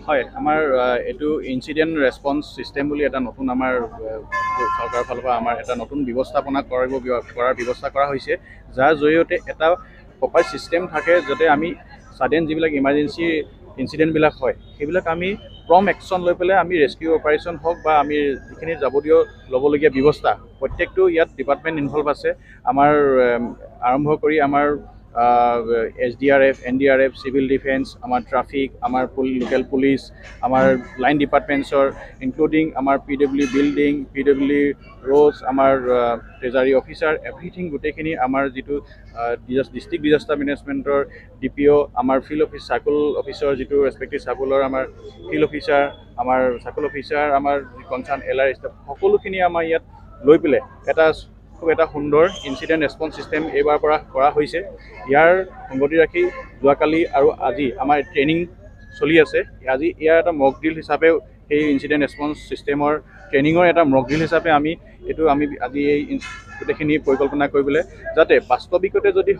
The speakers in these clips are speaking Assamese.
হয় আমাৰ এটো ইনসিডেন্ট ৰেসপন্স সিস্টেম বুলি এটা নতুন আমাৰ সৰকাৰ ফালৰ পৰা আমাৰ এটা নতুন ব্যৱস্থাপনা কৰাৰ ব্যৱস্থা কৰা হৈছে যাৰ জৰিয়তে এটা প্ৰপাৰ সিস্টেম থাকে যাতে আমি সাডেন যিবিলাক ইমাৰ্জেন্সি ইনসিডেন্ট বিলাক হয় সেইবিলাক আমি প্ৰম একশন লৈ পেলাই আমি ৰেস্কিউ অপাৰেশন হওক বা আমি যিখিনি যাৱতীয় ল'বলগীয়া ব্যৱস্থা প্ৰত্যেকটো ইয়াত ডিপাৰ্টমেন্ট ইনভলভ আছে আমাৰ আৰম্ভ কৰি আমাৰ SDRF, NDRF, Civil Defense, our traffic, our local police, our line departments, including our PW building, PW roads, our treasury officer, everything. Gutekini, our district disaster management or DPO, our field office, circle officer, respective circle or our field officer, our circle officer, our concern LR staff. Hokolukini, our yet loi pile. খুব এটা সুন্দৰ ইনসিডেন্ট ৰেসপন্স সিস্টেম এবাৰ পৰা কৰা হৈছে ইয়াৰ সংগতি ৰাখি যোৱাকালি আৰু আজি আমাৰ ট্ৰেইনিং চলি আছে আজি ইয়াৰ এটা মক ড্ৰিল হিচাপে এই ইনসিডেন্ট ৰেসপন্স সিস্টেমৰ ট্ৰেইনিঙৰ এটা মক ড্ৰিল হিচাপে আমি আজি এই গোটেইখিনি পৰিকল্পনা কৰিবলৈ যাতে বাস্তৱিকতে যদি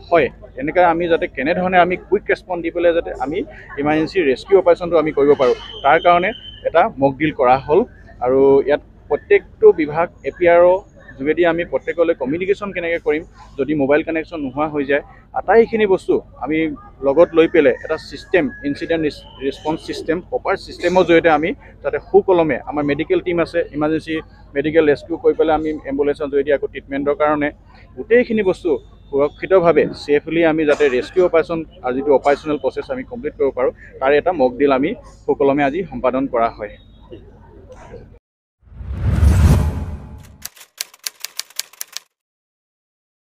হয় এনেকৈ আমি যাতে কেনেধৰণে আমি কুইক ৰেসপন্স দি পেলাই যাতে আমি ইমাৰ্জেন্সি ৰেস্কিউ অপাৰেশ্যনটো আমি কৰিব পাৰোঁ তাৰ কাৰণে এটা মক ড্ৰিল কৰা হ'ল আৰু ইয়াত প্ৰত্যেকটো বিভাগ APRO যোগেদি আমি প্ৰত্যেকলৈ কমিউনিকেশ্যন কেনেকৈ কৰিম যদি মোবাইল কানেকশ্যন নোহোৱা হৈ যায় আটাইখিনি বস্তু আমি লগত লৈ পেলাই এটা system incident response system proper সিস্টেমৰ জৰিয়তে আমি যাতে সুকলমে আমাৰ মেডিকেল টিম আছে ইমাৰ্জেন্সি মেডিকেল ৰেস্কিউ কৰি পেলাই আমি এম্বুলেন্সৰ জৰিয়তে আকৌ ট্ৰিটমেন্টৰ কাৰণে গোটেইখিনি বস্তু সুৰক্ষিতভাৱে সেফলি আমি যাতে ৰেস্কিউ অপাৰেশ্যন আৰু যিটো অপাৰেশ্যনেল প্ৰসেছ আমি কমপ্লিট কৰিব পাৰোঁ তাৰ এটা মক ড্ৰিল আমি সুকলমে আজি সম্পাদন কৰা হয়